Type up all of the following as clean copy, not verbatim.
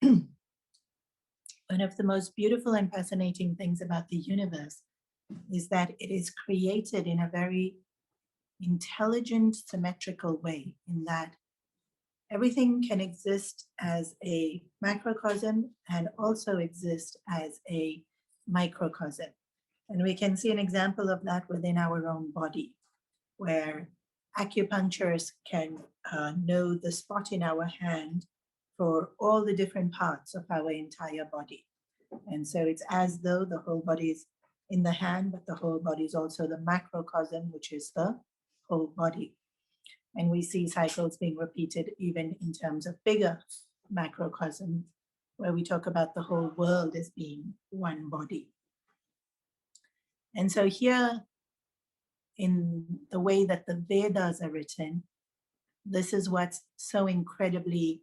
one of the most beautiful and fascinating things about the universe is that it is created in a very intelligent, symmetrical way, in that everything can exist as a macrocosm and also exist as a microcosm. And we can see an example of that within our own body, where acupuncturists can know the spot in our hand for all the different parts of our entire body. And so it's as though the whole body is in the hand, but the whole body is also the macrocosm, which is the whole body. And we see cycles being repeated even in terms of bigger macrocosms, where we talk about the whole world as being one body. And so here, in the way that the Vedas are written, this is what's so incredibly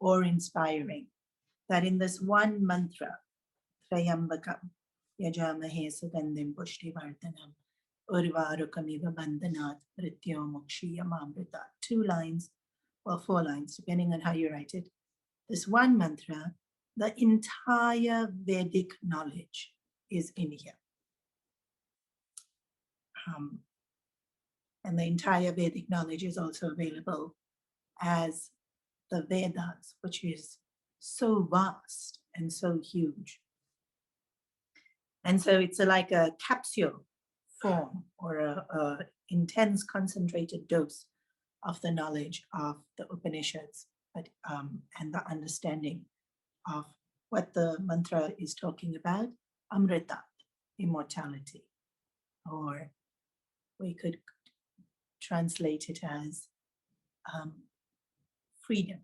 awe-inspiring, that in this one mantra, Trayambakam, Yajamahe Sugandhim Pushtivardhanam, Urvarukamiva Bandhanat, Mrityun Mokshiyam Amrittattva, 2 lines, or 4 lines, depending on how you write it. This one mantra, the entire Vedic knowledge is in here. And the entire Vedic knowledge is also available as the Vedas, which is so vast and so huge. And so it's like a capsule form, or a intense concentrated dose of the knowledge of the Upanishads, but, and the understanding of what the mantra is talking about, amrittattva, immortality, or we could translate it as freedom.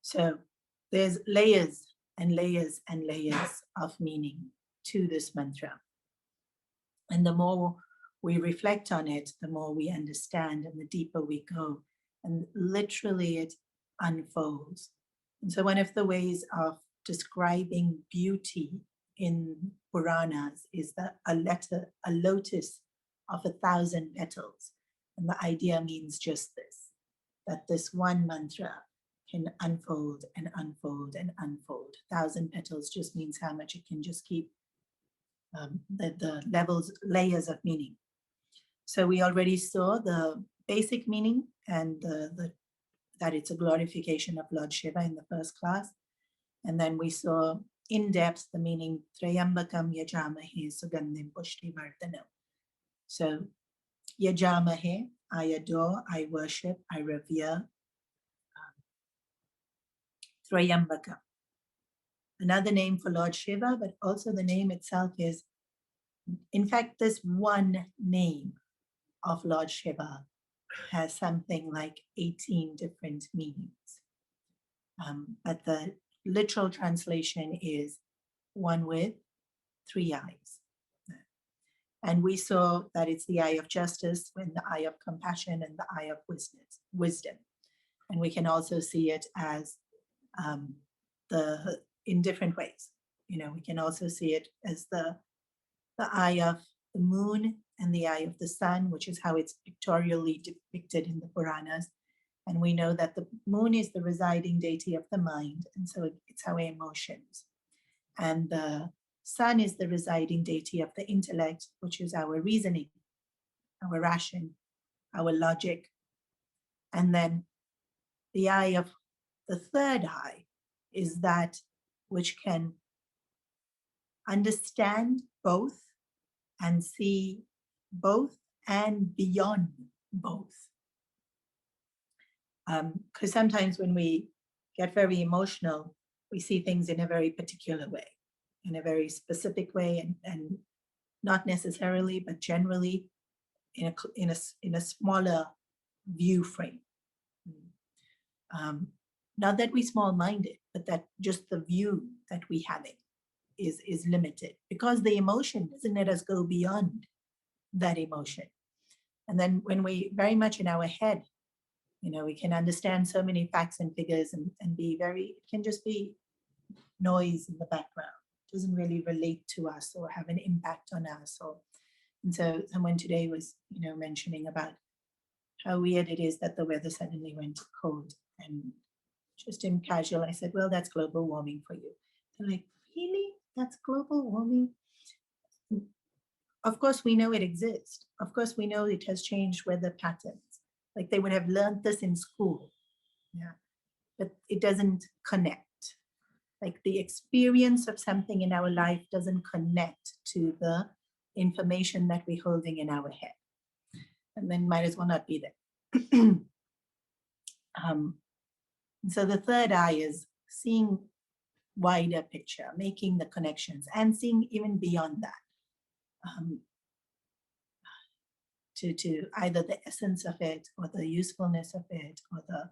So there's layers and layers and layers of meaning to this mantra. And the more we reflect on it, the more we understand, and the deeper we go. And literally it unfolds. And so one of the ways of describing beauty in Puranas is that a lotus of 1,000 petals. And the idea means just this, that this one mantra can unfold and unfold and unfold. 1,000 petals just means how much it can just keep the layers of meaning. So we already saw the basic meaning, and that it's a glorification of Lord Shiva in the first class. And then we saw in depth the meaning, Trayambakam Yajamahe Sugandhim Pushtivardhanam. So Yajamahe, I adore, I worship, I revere. Trayambakam, another name for Lord Shiva, but also the name itself is, in fact, this one name of Lord Shiva has something like 18 different meanings. But the literal translation is one with 3 eyes. And we saw that it's the eye of justice, and the eye of compassion, and the eye of wisdom. And we can also see it as in different ways. We can also see it as the eye of the moon and the eye of the sun, which is how it's pictorially depicted in the Puranas. And we know that the moon is the residing deity of the mind, and so it's our emotions. And the sun is the residing deity of the intellect, which is our reasoning, our ration, our logic. And then the eye of the third eye is that which can understand both and see both and beyond both. Because sometimes when we get very emotional, we see things in a very particular way, in a very specific way, and not necessarily, but generally in a smaller view frame. Not that we're small-minded, but that just the view that we have it is limited, because the emotion doesn't let us go beyond that emotion. And then when we very much in our head, we can understand so many facts and figures and be it can just be noise in the background. It doesn't really relate to us or have an impact on us. And so someone today was, mentioning about how weird it is that the weather suddenly went cold. And just in casual, I said, well, that's global warming for you. They're like, really? That's global warming? Of course, we know it exists. Of course, we know it has changed weather patterns. Like they would have learned this in school. Yeah. But it doesn't connect. Like the experience of something in our life doesn't connect to the information that we're holding in our head. And then might as well not be there. So the third eye is seeing wider picture, making the connections, and seeing even beyond that, to either the essence of it or the usefulness of it or the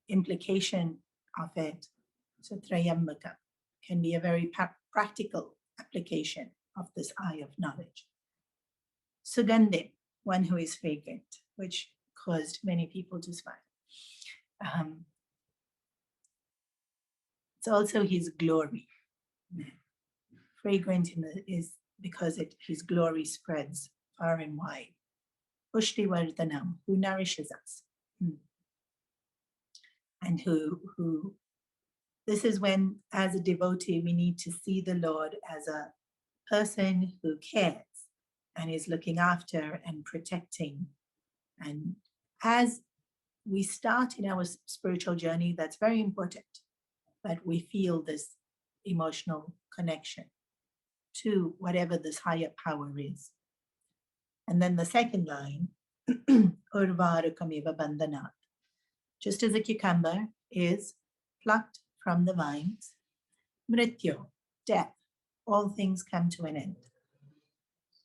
implication of it. So Trayambaka can be a very practical application of this eye of knowledge. Sugandhin, one who is fragrant, which caused many people to smile. It's also his glory. Fragrant is because his glory spreads far and wide. Pushtivardhanam, who nourishes us. And who this is when, as a devotee, we need to see the Lord as a person who cares and is looking after and protecting. And as we start in our spiritual journey, that's very important, that we feel this emotional connection to whatever this higher power is. And then the second line, Urvarukamiva bandhanat. Just as a cucumber is plucked from the vines, Mrityun, death, all things come to an end.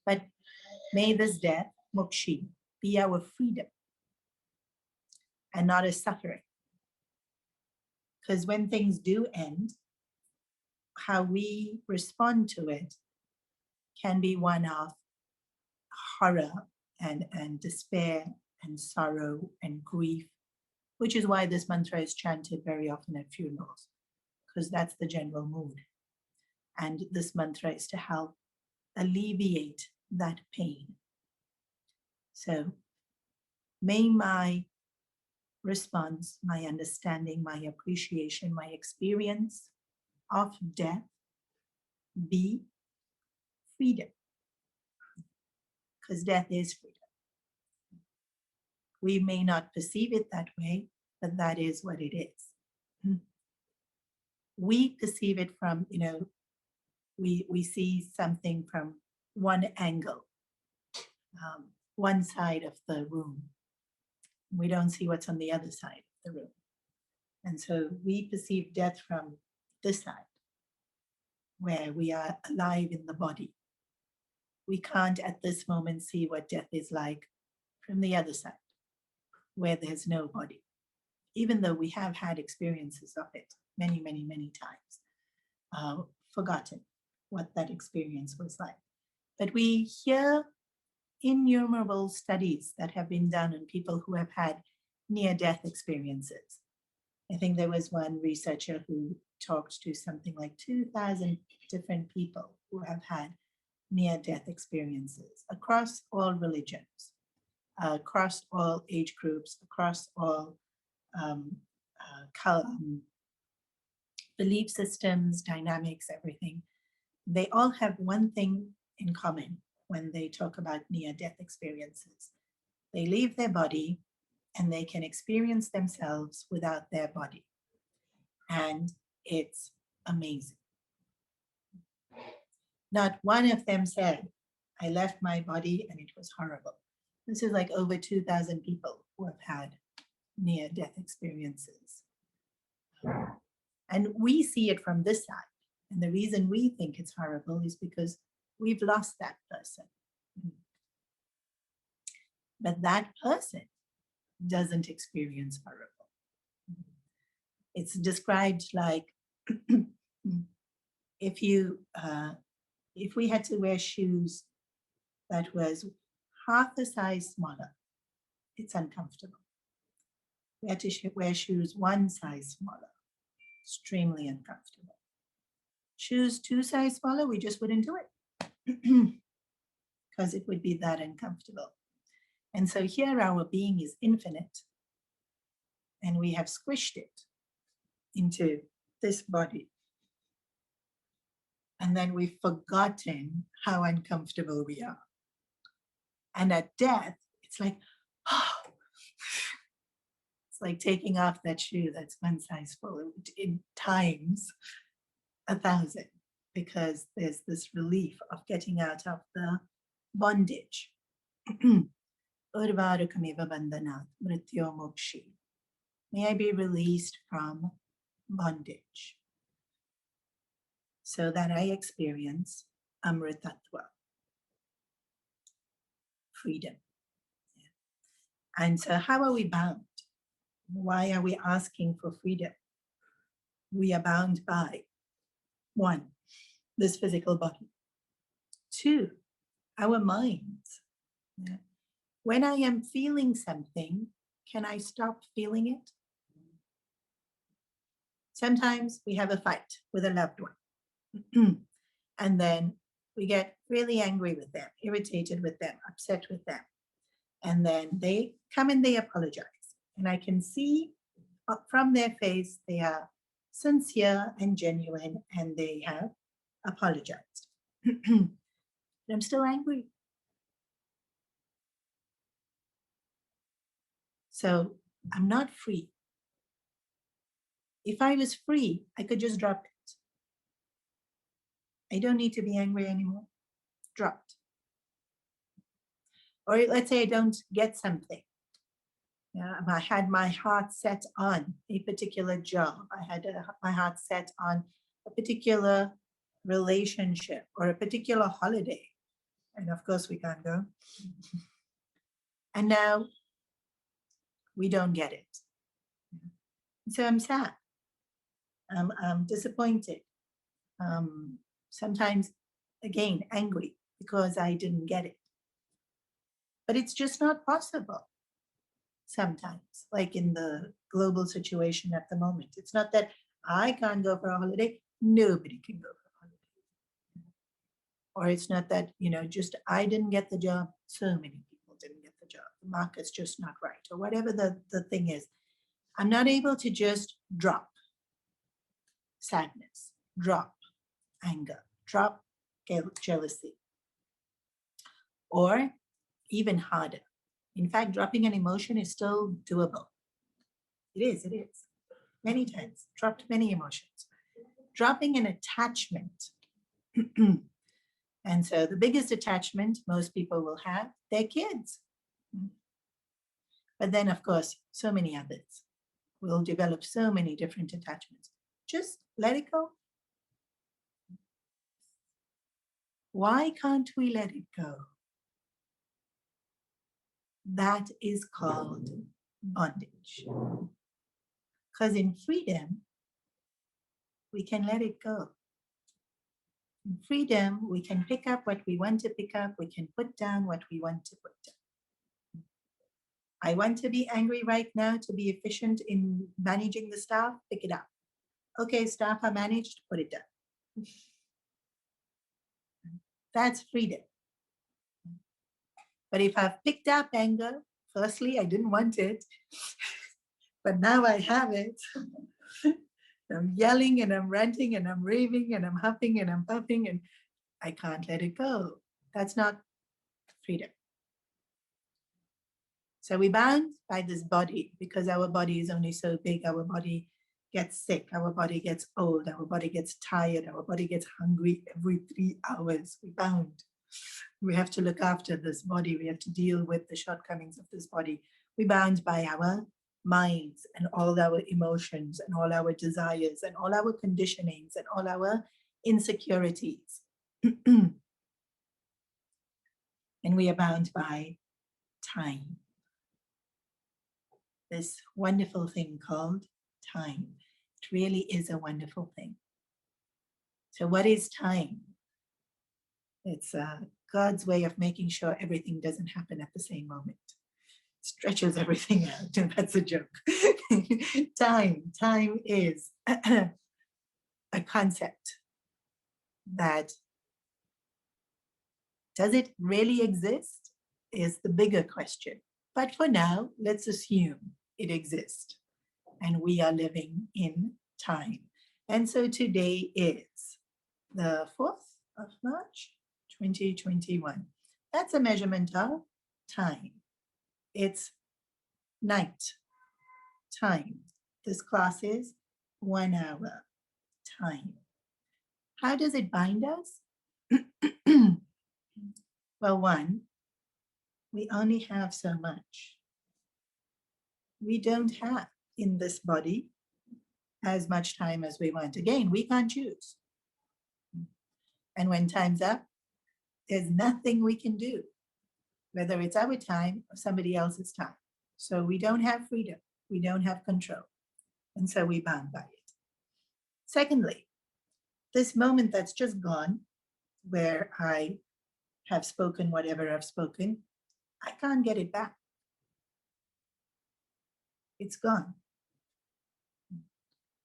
But may this death, mokshi, be our freedom and not a suffering. Because when things do end, how we respond to it can be one of horror and despair and sorrow and grief, which is why this mantra is chanted very often at funerals, because that's the general mood. And this mantra is to help alleviate that pain. So may my response, my understanding, my appreciation, my experience of death be freedom, because death is freedom. We may not perceive it that way, but that is what it is. We perceive it from, we see something from one angle, one side of the room. We don't see what's on the other side of the room. And so we perceive death from this side, where we are alive in the body. We can't at this moment see what death is like from the other side, where there's no body, even though we have had experiences of it many, many, many times, forgotten what that experience was like. But we hear innumerable studies that have been done on people who have had near-death experiences. I think there was one researcher who talked to something like 2,000 different people who have had near-death experiences across all religions, across all age groups, across all belief systems, dynamics, everything. They all have one thing in common when they talk about near-death experiences. They leave their body and they can experience themselves without their body. And it's amazing. Not one of them said, I left my body and it was horrible. This is like over 2,000 people who have had near-death experiences. And we see it from this side. And the reason we think it's horrible is because we've lost that person. But that person doesn't experience horrible. It's described like if we had to wear shoes that was half the size smaller, it's uncomfortable. We had to wear shoes one size smaller, extremely uncomfortable. Shoes 2 size smaller, we just wouldn't do it because it would be that uncomfortable. And so here our being is infinite, and we have squished it into this body. And then we've forgotten how uncomfortable we are. And at death, it's like, oh, it's like taking off that shoe that's one size full in times 1,000, because there's this relief of getting out of the bondage. Urvarukameva bandhanat mrityo mokshi. May I be released from bondage so that I experience amrittattva, freedom. And so how are we bound? Why are we asking for freedom? We are bound by, 1, this physical body. 2, our minds. When I am feeling something, can I stop feeling it? Sometimes we have a fight with a loved one. And then we get really angry with them, irritated with them, upset with them. And then they come and they apologize. And I can see from their face, they are sincere and genuine, and they have apologized. But I'm still angry. So I'm not free. If I was free, I could just drop it. I don't need to be angry anymore. Dropped. Or let's say I don't get something. I had my heart set on a particular job. I had my heart set on a particular relationship or a particular holiday. And of course we can't go. And now we don't get it. So I'm sad. I'm disappointed. Sometimes, again, angry because I didn't get it. But it's just not possible sometimes, like in the global situation at the moment. It's not that I can't go for a holiday, nobody can go for a holiday. Or it's not that, just I didn't get the job, so many people didn't get the job. The market's just not right, or whatever the thing is. I'm not able to just drop sadness, drop anger, drop jealousy. Or even harder. In fact, dropping an emotion is still doable. It is. Many times, dropped many emotions. Dropping an attachment. And so the biggest attachment most people will have, their kids. But then, of course, so many others will develop so many different attachments. Just let it go. Why can't we let it go? That is called bondage. Because in freedom, we can let it go. In freedom, we can pick up what we want to pick up. We can put down what we want to put down. I want to be angry right now to be efficient in managing the staff, pick it up. Okay, staff are managed, put it down. That's freedom. But if I've picked up anger, firstly, I didn't want it, but now I have it. I'm yelling and I'm ranting and I'm raving and I'm huffing and I'm puffing and I can't let it go. That's not freedom. So we're bound by this body because our body is only so big. Our body gets sick. Our body gets old. Our body gets tired. Our body gets hungry every 3 hours. We're bound. We have to look after this body. We have to deal with the shortcomings of this body. We're bound by our minds and all our emotions and all our desires and all our conditionings and all our insecurities. And we are bound by time. This wonderful thing called time. It really is a wonderful thing. So what is time? It's God's way of making sure everything doesn't happen at the same moment. It stretches everything out, and that's a joke. Time is a concept that, does it really exist? is the bigger question. But for now, let's assume it exists and we are living in time. And so today is the 4th of March, 2021. That's a measurement of time. It's night time. This class is 1 hour time. How does it bind us? Well, one, we only have so much. We don't have in this body as much time as we want. Again, we can't choose. And when time's up, there's nothing we can do, whether it's our time or somebody else's time. So we don't have freedom. We don't have control. And so we're bound by it. Secondly, this moment that's just gone, where I have spoken whatever I've spoken, I can't get it back. It's gone.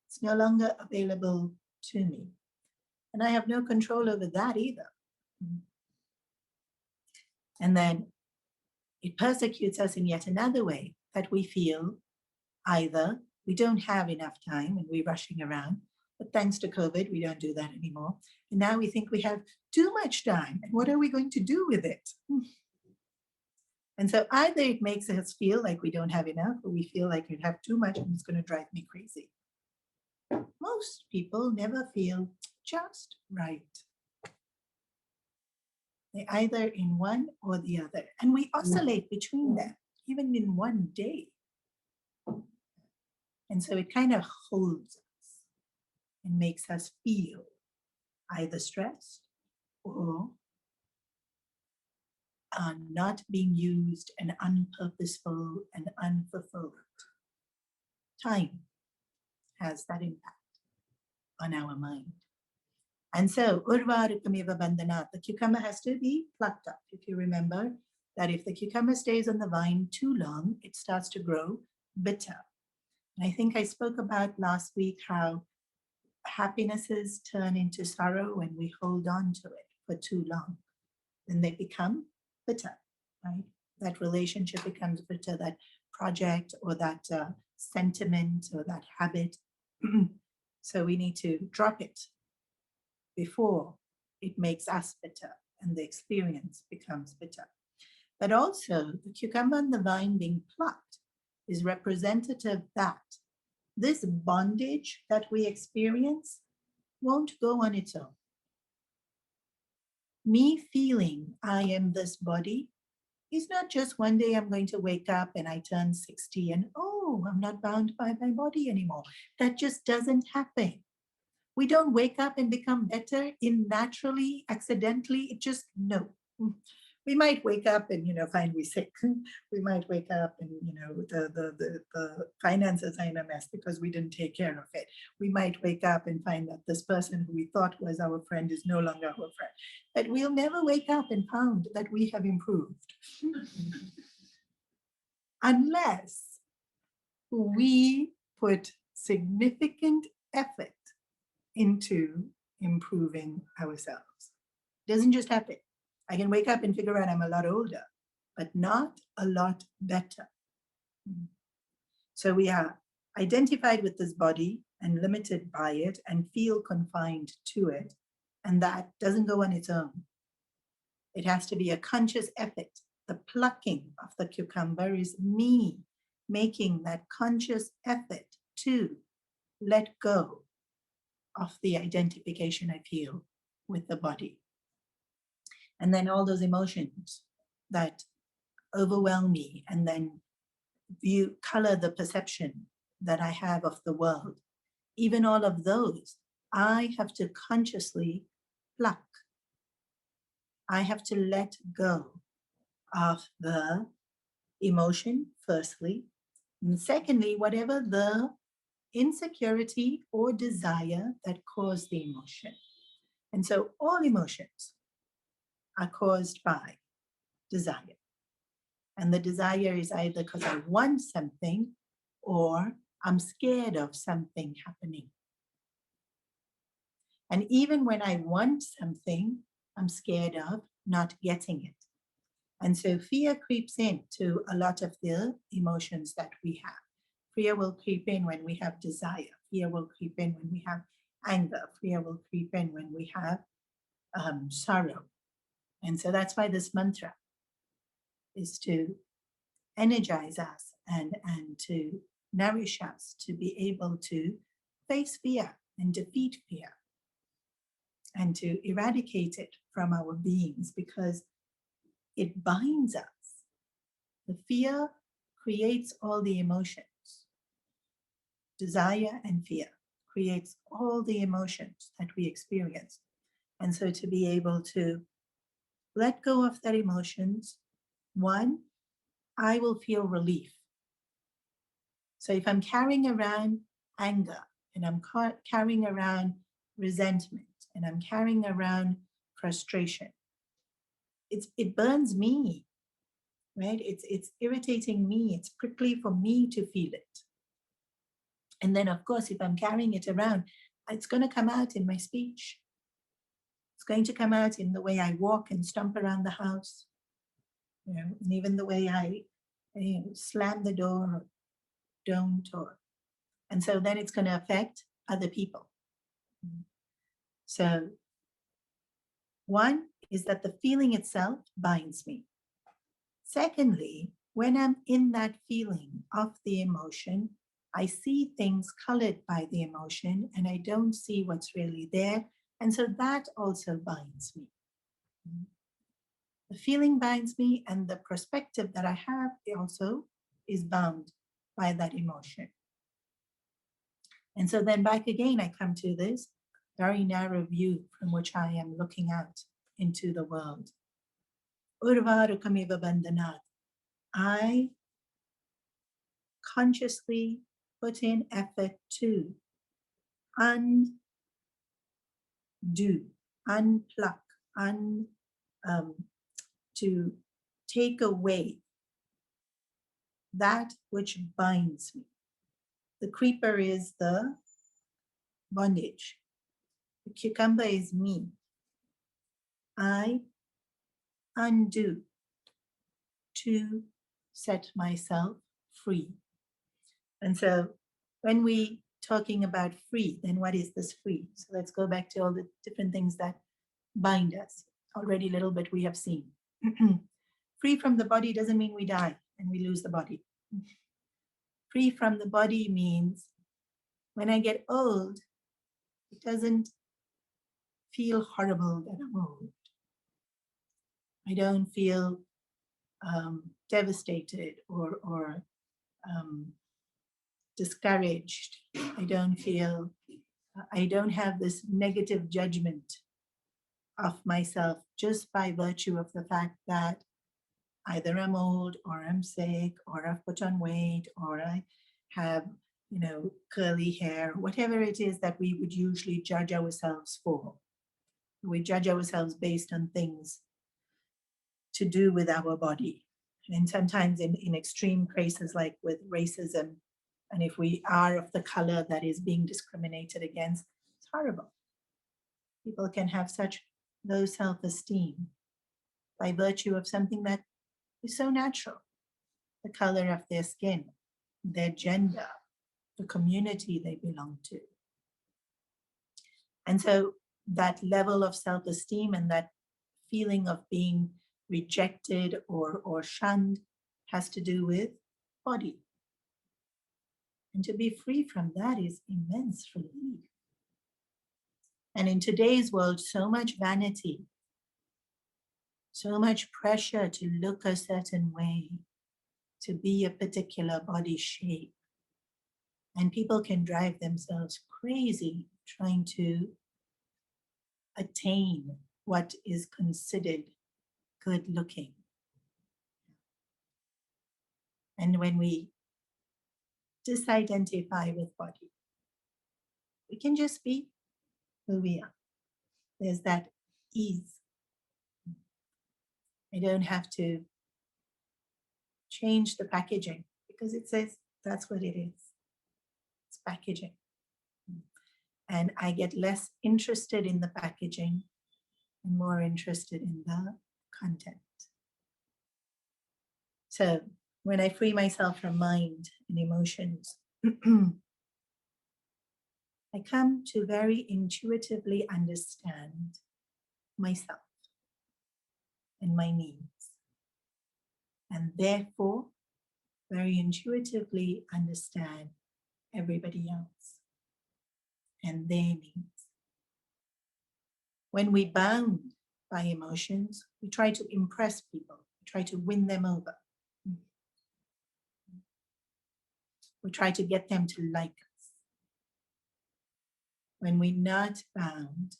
It's no longer available to me. And I have no control over that either. And then it persecutes us in yet another way, that we feel either we don't have enough time and we're rushing around, but thanks to COVID, we don't do that anymore. And now we think we have too much time. And what are we going to do with it? And so either it makes us feel like we don't have enough, or we feel like we have too much and it's going to drive me crazy. Most people never feel just right. They're either in one or the other. And we oscillate between them, even in one day. And so it kind of holds us and makes us feel either stressed or not being used and unpurposeful and unfulfilled. Time has that impact on our mind. And so, urvarukameva bandhanat, the cucumber has to be plucked up. If you remember that if the cucumber stays on the vine too long, it starts to grow bitter. And I think I spoke about last week how happinesses turn into sorrow when we hold on to it for too long. Then they become bitter, right? That relationship becomes bitter, that project or that sentiment or that habit. So we need to drop it before it makes us bitter and the experience becomes bitter. But also the cucumber and the vine being plucked is representative that this bondage that we experience won't go on its own. Me feeling I am this body is not just one day I'm going to wake up and I turn 60 and, oh, I'm not bound by my body anymore. That just doesn't happen. We don't wake up and become better naturally, accidentally. It just, no. We might wake up and, find we're sick. We might wake up and, the finances are in a mess because we didn't take care of it. We might wake up and find that this person who we thought was our friend is no longer our friend. But we'll never wake up and find that we have improved. Unless we put significant effort into improving ourselves. It doesn't just happen. I can wake up and figure out I'm a lot older, but not a lot better. So we are identified with this body and limited by it and feel confined to it. And that doesn't go on its own. It has to be a conscious effort. The plucking of the cucumber is me making that conscious effort to let go of the identification I feel with the body. And then all those emotions that overwhelm me and then color the perception that I have of the world. Even all of those, I have to consciously pluck. I have to let go of the emotion, firstly. And secondly, whatever the insecurity or desire that caused the emotion. And so all emotions are caused by desire. And the desire is either because I want something or I'm scared of something happening. And even when I want something, I'm scared of not getting it. And so fear creeps in to a lot of the emotions that we have. Fear will creep in when we have desire. Fear will creep in when we have anger. Fear will creep in when we have sorrow. And so that's why this mantra is to energize us and to nourish us to be able to face fear and defeat fear and to eradicate it from our beings, because it binds us. The fear creates all the emotions. Desire and fear creates all the emotions that we experience. And so to be able to let go of that emotions, one, I will feel relief. So if I'm carrying around anger and I'm carrying around resentment and I'm carrying around frustration, it burns me, right? It's irritating me. It's prickly for me to feel it. And then, of course, if I'm carrying it around, it's going to come out in my speech. It's going to come out in the way I walk and stomp around the house, and even the way I slam the door or don't, and so then it's going to affect other people. So one is that the feeling itself binds me. Secondly, when I'm in that feeling of the emotion, I see things colored by the emotion and I don't see what's really there. And so that also binds me. The feeling binds me, and the perspective that I have also is bound by that emotion. And so then back again, I come to this very narrow view from which I am looking out into the world. Urvarukamiva bandhanat. I consciously put in effort to undo, unpluck, to take away that which binds me. The creeper is the bondage. The cucumber is me. I undo to set myself free. And so when we talking about free, then what is this free? So let's go back to all the different things that bind us. Already a little bit we have seen. Free from the body doesn't mean we die and we lose the body. Free from the body means when I get old, it doesn't feel horrible that I'm old. I don't feel devastated or discouraged. I don't have this negative judgment of myself just by virtue of the fact that either I'm old or I'm sick or I've put on weight or I have, curly hair, whatever it is that we would usually judge ourselves for. We judge ourselves based on things to do with our body. And sometimes in extreme cases like with racism, and if we are of the color that is being discriminated against, it's horrible. People can have such low self-esteem by virtue of something that is so natural. The color of their skin, their gender, the community they belong to. And so that level of self-esteem and that feeling of being rejected or shunned has to do with body. And to be free from that is immense relief. And in today's world, so much vanity, so much pressure to look a certain way, to be a particular body shape. And people can drive themselves crazy trying to attain what is considered good looking. And when we disidentify with body, we can just be who we are. There's that ease. I don't have to change the packaging because it says that's what it is. It's packaging. And I get less interested in the packaging and more interested in the content. So when I free myself from mind and emotions, I come to very intuitively understand myself and my needs, and therefore very intuitively understand everybody else and their needs. When we bound by emotions, we try to impress people, we try to win them over. We try to get them to like us. When we're not bound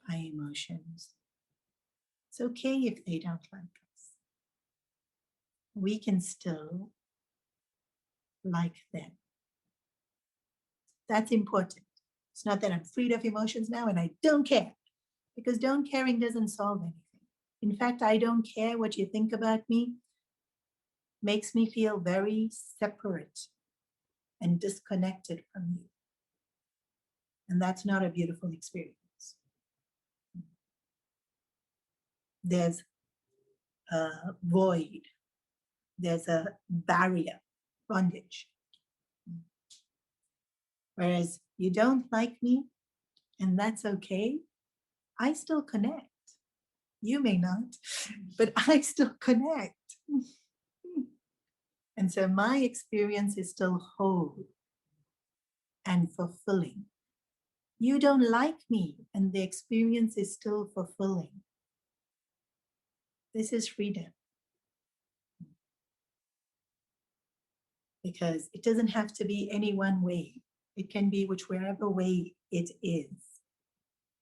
by emotions, it's okay if they don't like us. We can still like them. That's important. It's not that I'm freed of emotions now and I don't care, because don't caring doesn't solve anything. In fact, I don't care what you think about me makes me feel very separate and disconnected from you. And that's not a beautiful experience. There's a void, there's a barrier, bondage. Whereas you don't like me, and that's okay, I still connect. You may not, but I still connect. And so my experience is still whole and fulfilling. You don't like me, and the experience is still fulfilling. This is freedom. Because it doesn't have to be any one way. It can be whichever way it is.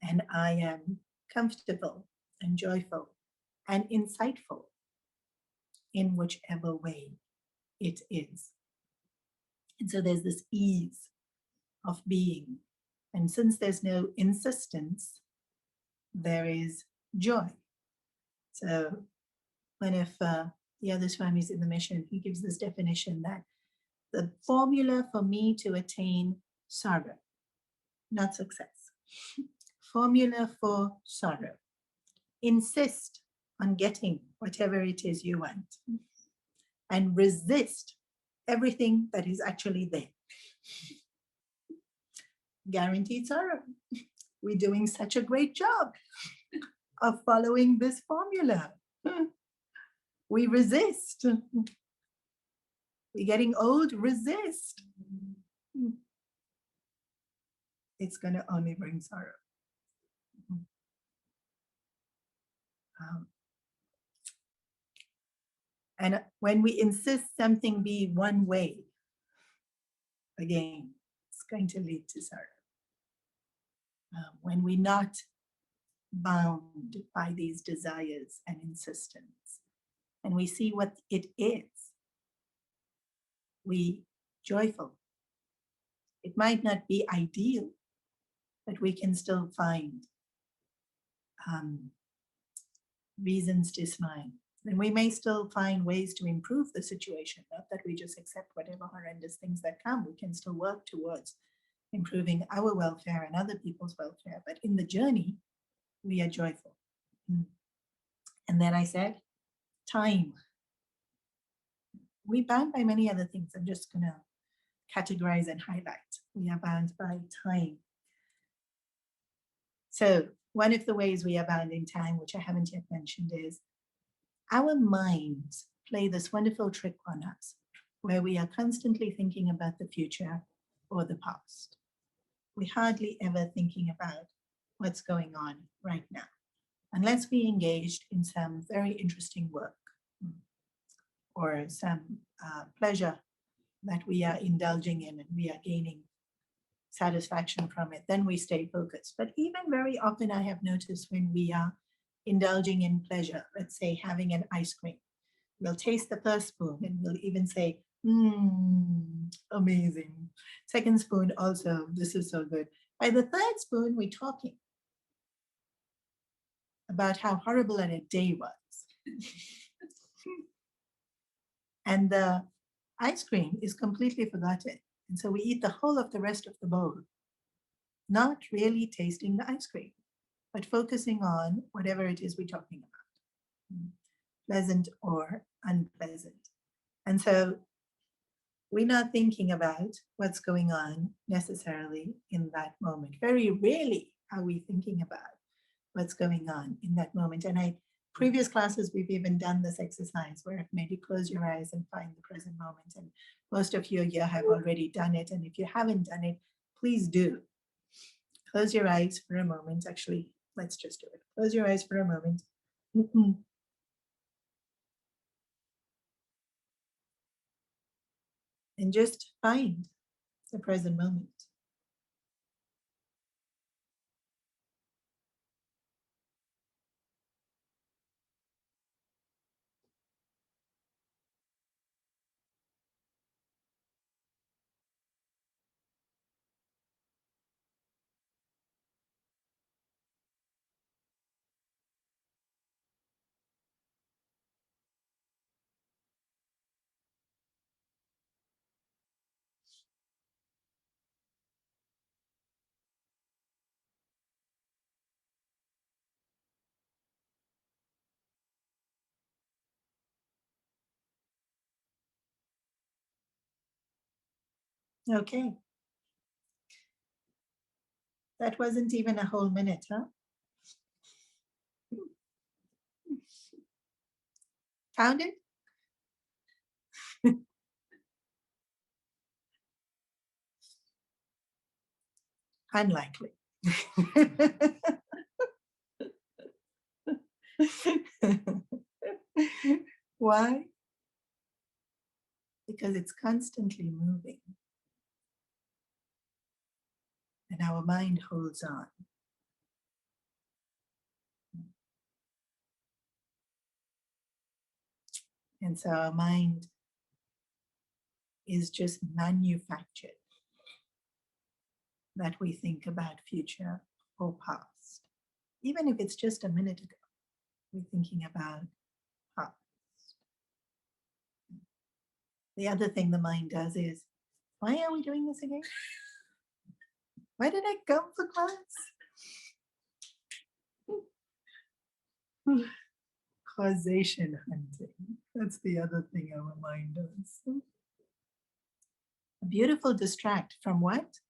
And I am comfortable and joyful and insightful in whichever way it is. And so there's this ease of being. And since there's no insistence, there is joy. So one of the other Swamis in the mission, he gives this definition that the formula for me to attain sorrow, not success, formula for sorrow, insist on getting whatever it is you want and resist everything that is actually there. Guaranteed sorrow. We're doing such a great job of following this formula. We resist. We're getting old, resist. It's going to only bring sorrow. And when we insist something be one way, again, it's going to lead to sorrow. When we're not bound by these desires and insistence, and we see what it is, we joyful. It might not be ideal, but we can still find reasons to smile. And we may still find ways to improve the situation, not that we just accept whatever horrendous things that come. We can still work towards improving our welfare and other people's welfare. But in the journey, we are joyful. And then I said, time. We're bound by many other things. I'm just going to categorize and highlight. We are bound by time. So one of the ways we are bound in time, which I haven't yet mentioned, is our minds play this wonderful trick on us, where we are constantly thinking about the future or the past. We're hardly ever thinking about what's going on right now, unless we engaged in some very interesting work or some pleasure that we are indulging in and we are gaining satisfaction from it, then we stay focused. But even very often I have noticed when we are indulging in pleasure, let's say having an ice cream, we'll taste the first spoon and we'll even say, amazing. Second spoon also, this is so good. By the third spoon, we're talking about how horrible a day was. And the ice cream is completely forgotten. And so we eat the whole of the rest of the bowl, not really tasting the ice cream, but focusing on whatever it is we're talking about, pleasant or unpleasant. And so we're not thinking about what's going on necessarily in that moment. Very rarely are we thinking about what's going on in that moment. And previous classes, we've even done this exercise where I've made you close your eyes and find the present moment. And most of you here have already done it. And if you haven't done it, please do. Close your eyes for a moment. Actually, let's just do it. Close your eyes for a moment. And just find the present moment. Okay. That wasn't even a whole minute, huh? Found it? Unlikely. Why? Because it's constantly moving. And our mind holds on. And so our mind is just manufactured that we think about future or past. Even if it's just a minute ago, we're thinking about past. The other thing the mind does is, why are we doing this again? Why did I come for class? Causation hunting. That's the other thing our mind does. A beautiful distract from what?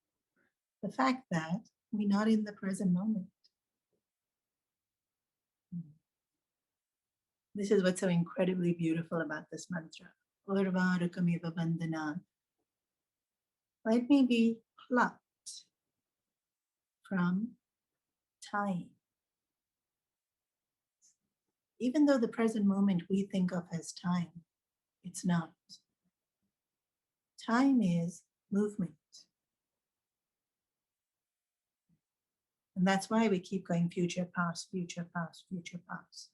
The fact that we're not in the present moment. This is what's so incredibly beautiful about this mantra. Urvarakamiva bandhanat. Let me be plucked from time. Even though the present moment we think of as time, it's not. Time is movement. And that's why we keep going future, past, future, past, future, past.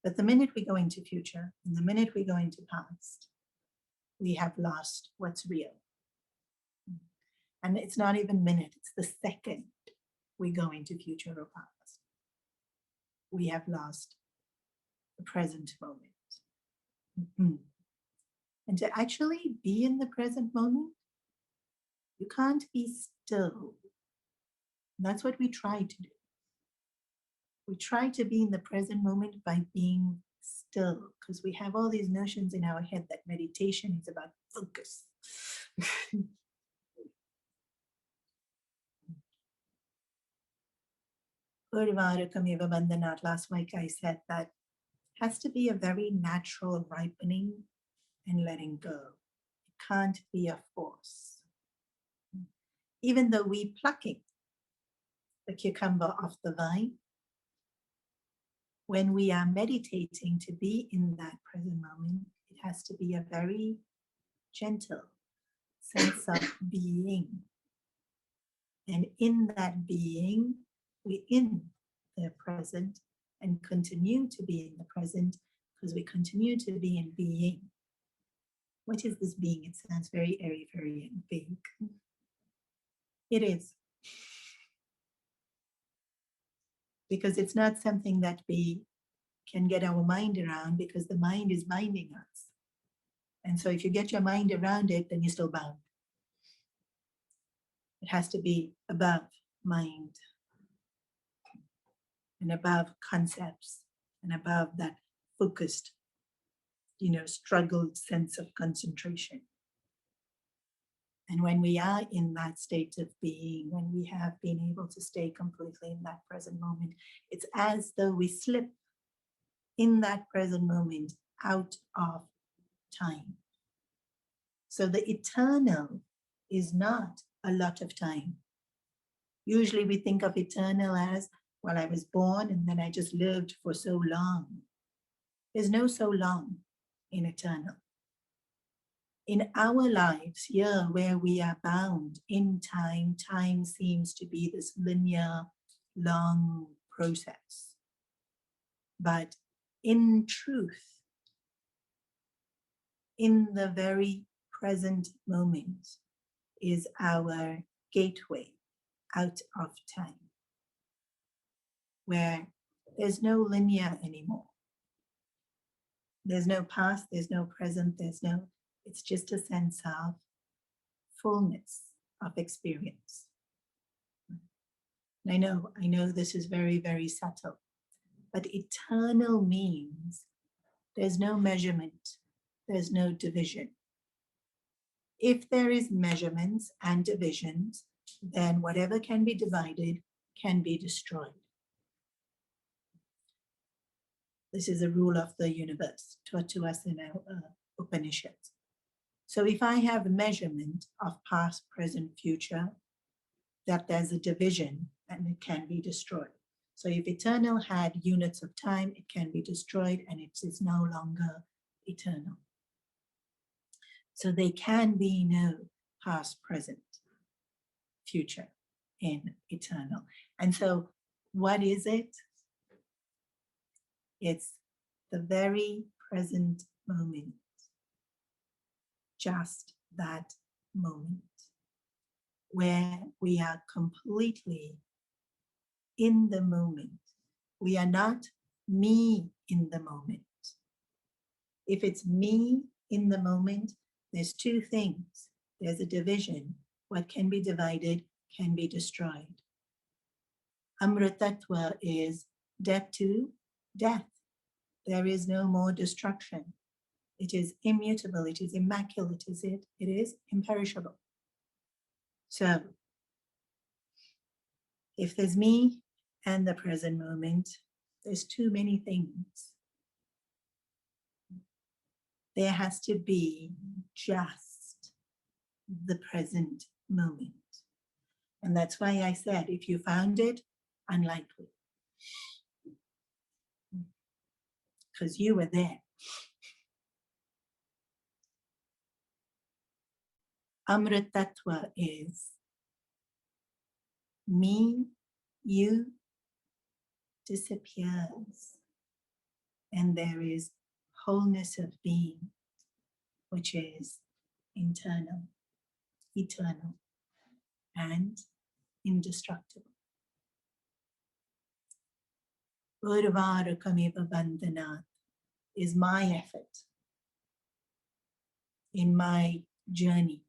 But the minute we go into future and the minute we go into past, we have lost what's real. And it's not even minute, it's the second we go into future or past. We have lost the present moment. And to actually be in the present moment, you can't be still. And that's what we try to do. We try to be in the present moment by being still, because we have all these notions in our head that meditation is about focus. Last week I said that has to be a very natural ripening and letting go. It can't be a force. Even though we plucking the cucumber off the vine, when we are meditating to be in that present moment, it has to be a very gentle sense of being. And in that being, we're in the present and continue to be in the present because we continue to be in being. What is this being? It sounds very airy, very big. It is. Because it's not something that we can get our mind around because the mind is binding us. And so if you get your mind around it, then you're still bound. It has to be above mind. and above concepts and above that focused, struggled sense of concentration. And when we are in that state of being, when we have been able to stay completely in that present moment, it's as though we slip in that present moment out of time. So the eternal is not a lot of time. Usually we think of eternal as, well, I was born and then I just lived for so long. There's no so long in eternal. In our lives here, where we are bound in time, time seems to be this linear, long process. But in truth, in the very present moment, is our gateway out of time, where there's no linear anymore. There's no past, there's no present, it's just a sense of fullness of experience. I know this is very, very subtle, but eternal means there's no measurement, there's no division. If there is measurements and divisions, then whatever can be divided can be destroyed. This is a rule of the universe taught to us in our Upanishads. So if I have a measurement of past, present, future, that there's a division and it can be destroyed. So if eternal had units of time, it can be destroyed and it is no longer eternal. So there can be no past, present, future in eternal. And so what is it? It's the very present moment. Just that moment where we are completely in the moment. We are not me in the moment. If it's me in the moment, there's two things. There's a division. What can be divided can be destroyed. Amrittattva is death to death. There is no more destruction. It is immutable, it is immaculate, it is imperishable. So, if there's me and the present moment, there's too many things. There has to be just the present moment. And that's why I said, if you found it, unlikely. Because you were there. Amrittattva is me, you disappears. And there is wholeness of being, which is internal, eternal, and indestructible. Urvarukameva bandhanat is my effort in my journey.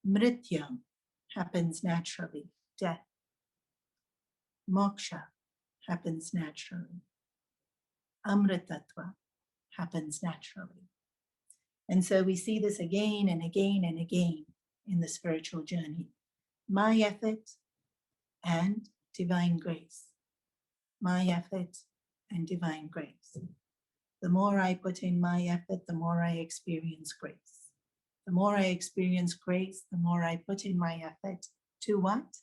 Mrityun happens naturally, death. Moksha happens naturally. Amrittattva happens naturally. And so we see this again and again and again in the spiritual journey. My effort and divine grace. My effort and divine grace. The more I put in my effort, the more I experience grace. The more I experience grace, the more I put in my effort to what?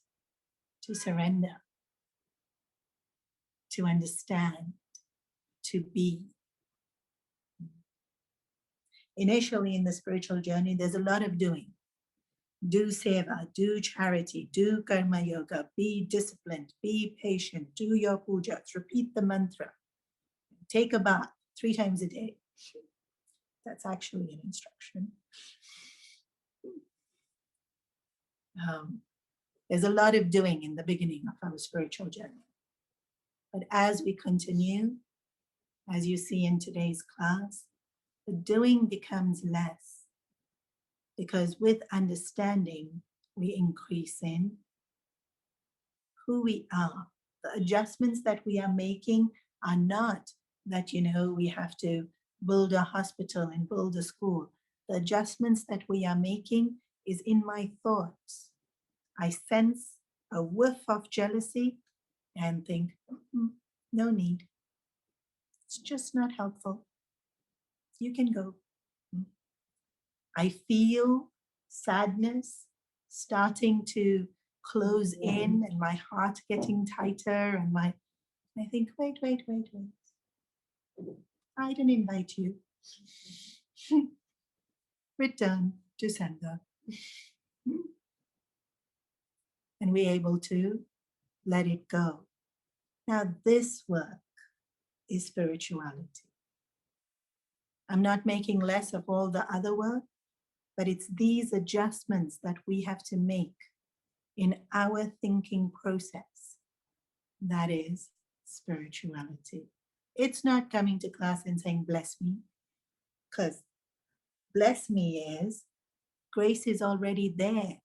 To surrender, to understand, to be. Initially in the spiritual journey, there's a lot of doing. Do seva, do charity, do karma yoga, be disciplined, be patient, do your pujas, repeat the mantra, take a bath 3 times a day. That's actually an instruction. There's a lot of doing in the beginning of our spiritual journey. But as we continue, as you see in today's class, the doing becomes less, because with understanding, we increase in who we are, The adjustments that we are making are not that, we have to build a hospital and build a school. The adjustments that we are making is in my thoughts. I sense a whiff of jealousy and think, no need. It's just not helpful. You can go. I feel sadness starting to close in and my heart getting tighter and I think, wait. I didn't invite you. Return to sender. And we're able to let it go. Now this work is spirituality. I'm not making less of all the other work, but it's these adjustments that we have to make in our thinking process. That is spirituality. It's not coming to class and saying, bless me, because bless me is grace is already there.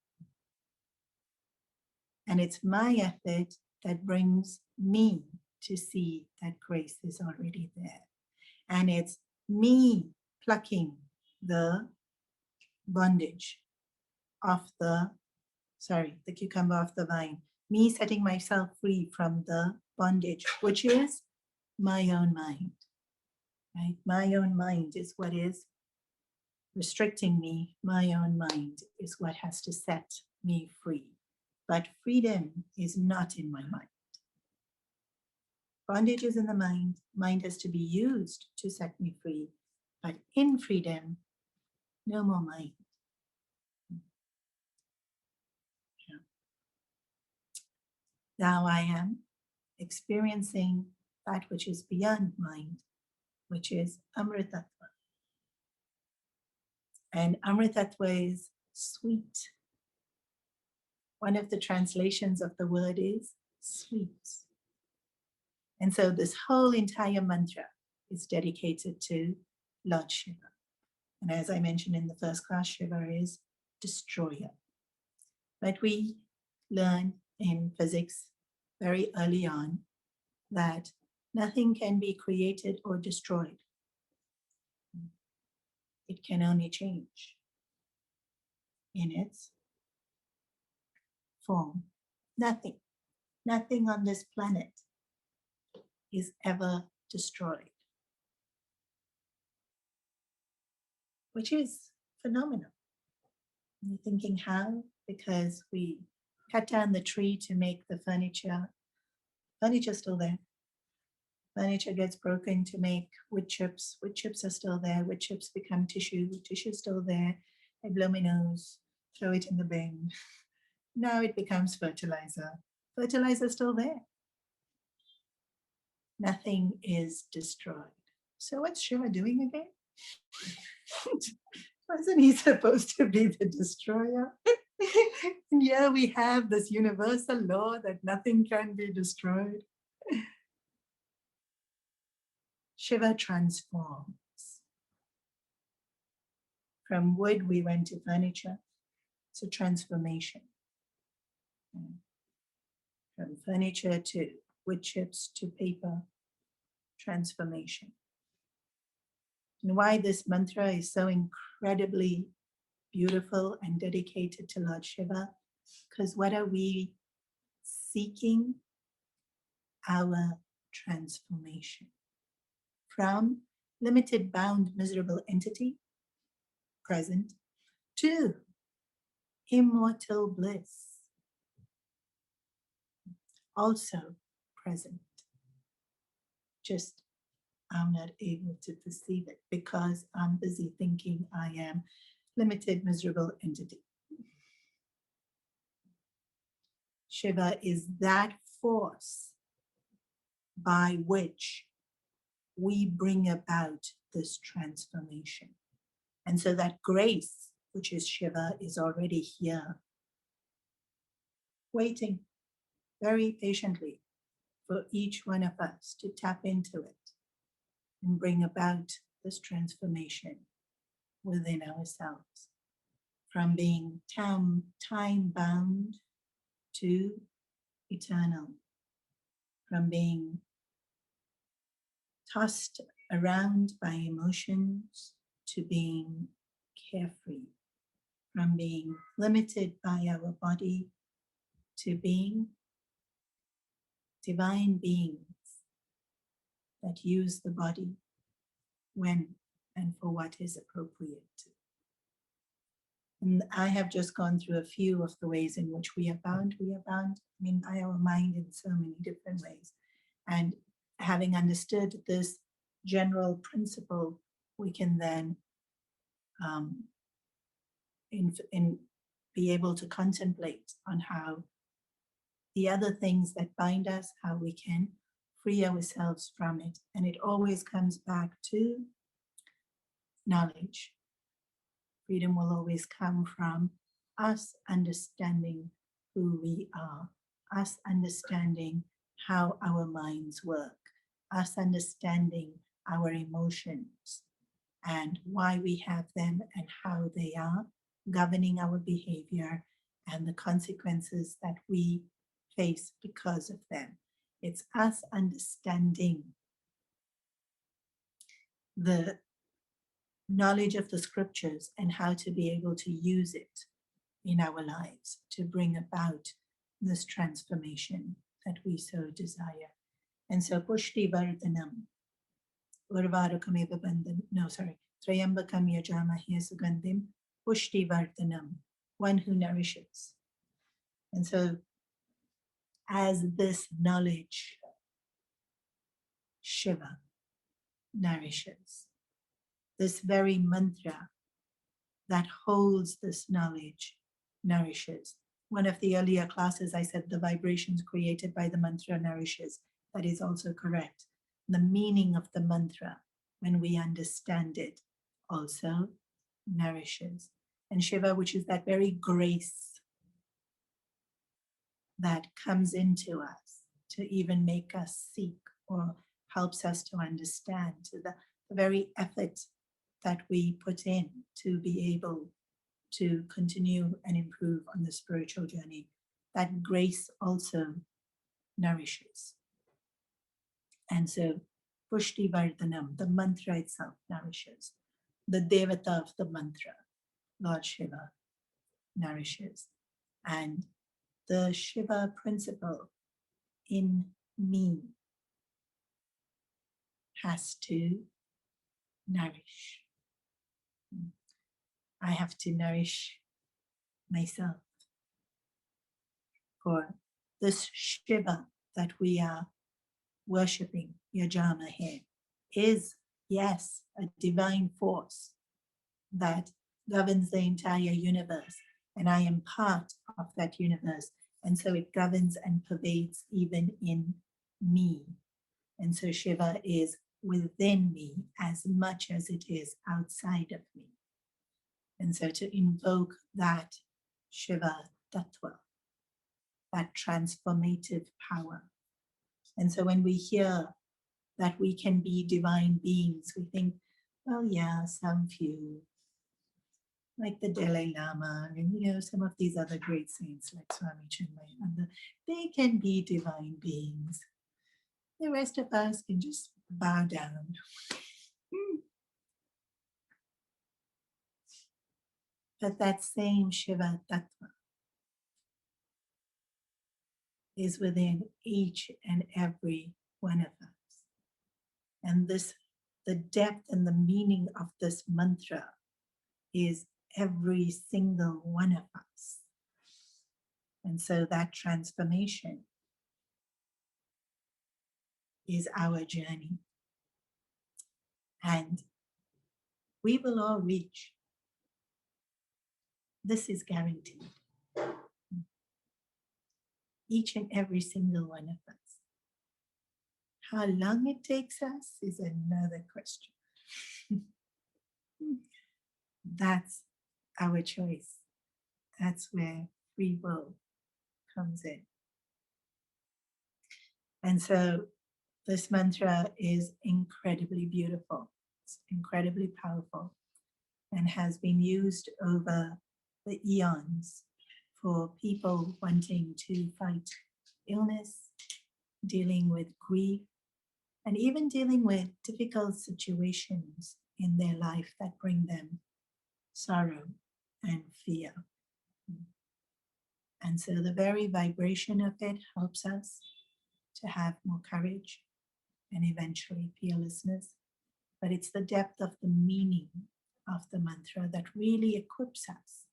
And it's my effort that brings me to see that grace is already there. And it's me plucking the bondage off the cucumber off the vine, me setting myself free from the bondage, which is my own mind, right? My own mind is what is restricting me. My own mind is what has to set me free. But freedom is not in my mind. Bondage is in the mind. Mind has to be used to set me free. But in freedom, no more mind. Now I am experiencing that which is beyond mind, which is amrittattva. And amrittattva is sweet. One of the translations of the word is sweet. And so this whole entire mantra is dedicated to Lord Shiva. And as I mentioned in the first class, Shiva is destroyer. But we learn in physics very early on that nothing can be created or destroyed. It can only change in its form. Nothing on this planet is ever destroyed, which is phenomenal. You're thinking how? Because we cut down the tree to make the furniture. Furniture's still there. Furniture gets broken to make wood chips. Wood chips are still there. Wood chips become tissue. Tissue's still there. I blow my nose, throw it in the bin. Now it becomes fertilizer. Fertilizer's still there. Nothing is destroyed. So what's Shiva doing again? Wasn't he supposed to be the destroyer? And yeah, we have this universal law that nothing can be destroyed. Shiva transforms. From wood, we went to furniture. It's a transformation. From furniture to wood chips to paper, transformation. And why this mantra is so incredibly beautiful and dedicated to Lord Shiva, because what are we seeking? Our transformation from limited, bound, miserable entity, present, to immortal bliss, also present. Just I'm not able to perceive it because I'm busy thinking I am limited, miserable entity. Shiva is that force by which we bring about this transformation. And so that grace, which is Shiva, is already here, waiting very patiently for each one of us to tap into it and bring about this transformation within ourselves, from being time-bound to eternal. from being tossed around by emotions to being carefree, from being limited by our body to being divine beings that use the body when and for what is appropriate. And I have just gone through a few of the ways in which we are bound. We are bound, by our mind in so many different ways. And having understood this general principle, we can then be able to contemplate on how the other things that bind us, how we can free ourselves from it. And it always comes back to knowledge. Freedom will always come from us understanding who we are, us understanding how our minds work, us understanding our emotions and why we have them and how they are governing our behavior and the consequences that we face because of them. It's us understanding the knowledge of the scriptures and how to be able to use it in our lives to bring about this transformation that we so desire. And so Pushti Vardhanam, Urvarukameva Bandhan, Trayambakam Yajamahe Sugandhim, Pushti Vardhanam, one who nourishes. And so as this knowledge, Shiva nourishes. This very mantra that holds this knowledge nourishes. One of the earlier classes, I said the vibrations created by the mantra nourishes. That is also correct. The meaning of the mantra, when we understand it, also nourishes. And Shiva, which is that very grace that comes into us to even make us seek or helps us to understand, to the very effort that we put in to be able to continue and improve on the spiritual journey, that grace also nourishes. And so Pushti Vardhanam, the mantra itself nourishes. The Devata of the mantra, Lord Shiva, nourishes. And the Shiva principle in me has to nourish. I have to nourish myself. For this Shiva that we are worshipping, Yajama here, is, yes, a divine force that governs the entire universe. And I am part of that universe. And so it governs and pervades even in me. And so Shiva is within me as much as it is outside of me. And so to invoke that Shiva Tattva, that transformative power. And so when we hear that we can be divine beings, we think, well, yeah, some few, like the Dalai Lama, and some of these other great saints like Swami Chinmaya, they can be divine beings. The rest of us can just bow down. But that same Shiva Tattva is within each and every one of us. And the depth and the meaning of this mantra is every single one of us. And so that transformation is our journey. And we will all reach. This is guaranteed. Each and every single one of us. How long it takes us is another question. That's our choice. That's where free will comes in. And so this mantra is incredibly beautiful. It's incredibly powerful and has been used over the eons for people wanting to fight illness, dealing with grief, and even dealing with difficult situations in their life that bring them sorrow and fear. And so the very vibration of it helps us to have more courage and eventually fearlessness. But it's the depth of the meaning of the mantra that really equips us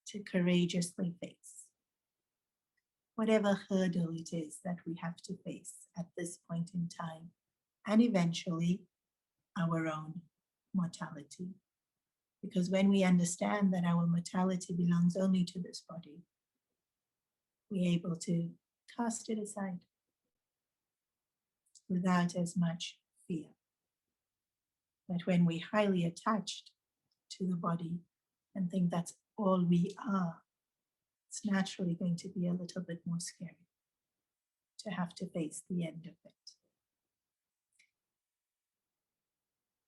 to courageously face whatever hurdle it is that we have to face at this point in time, and eventually our own mortality. Because when we understand that our mortality belongs only to this body, we're able to cast it aside without as much fear. But when we're highly attached to the body and think that's all we are, it's naturally going to be a little bit more scary to have to face the end of it.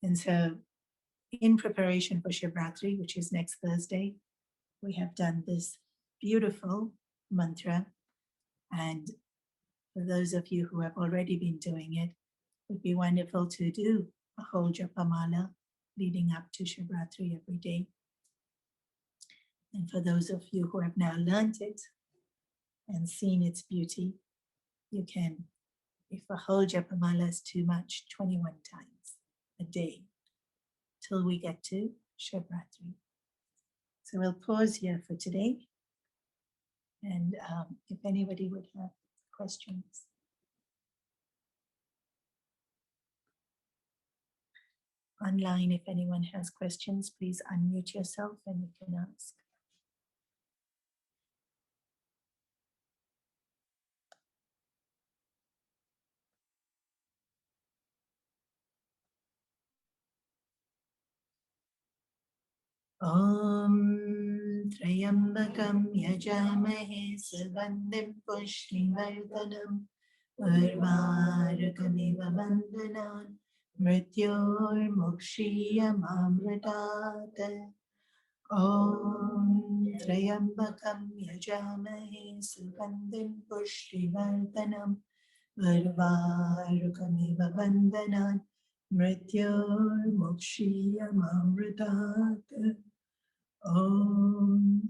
And so, in preparation for Shivratri, which is next Thursday, we have done this beautiful mantra. And for those of you who have already been doing it, it would be wonderful to do a whole Japamala leading up to Shivratri every day. And for those of you who have now learned it and seen its beauty, you can, if a whole Japamala is too much, 21 times a day till we get to Shivratri. So we'll pause here for today. And if anybody would have questions. Online, if anyone has questions, please unmute yourself and you can ask. Om Trayambakam Yajamahe Sugandim Pushnivartanam Urvarukamiva Vandanan Mrityor Mukshiyam Amrittattva. Om Trayambakam Yajamahe Sugandim Pushnivartanam Urvarukamiva Vandanan Mrityor Mukshiyam Amrittattva. Om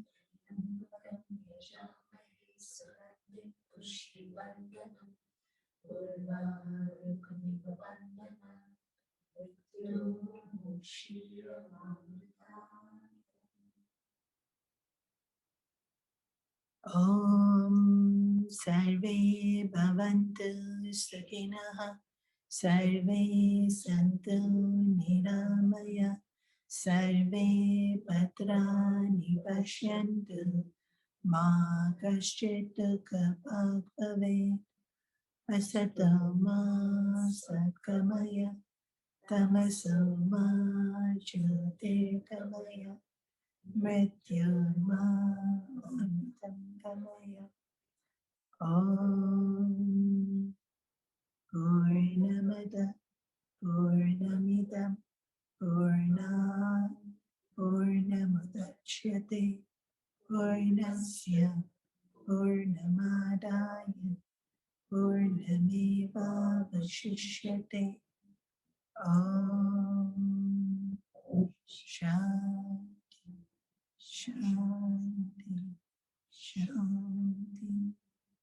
Om Sarve Bhavantu Sukhinaha Sarve Santu Niramaya Sarve Patrani Pashyantu Ma Kaschit Dukkha Bhavet Asato Ma Satkamaya Tamaso Ma Jyotirgamaya Mrityunma Amritamgamaya. Om Purnamada Purnamidam Purnat Purnamudachyate Purnasya Purnamadaya Purnameva Vashishyate. Om Shanti Shanti Shanti.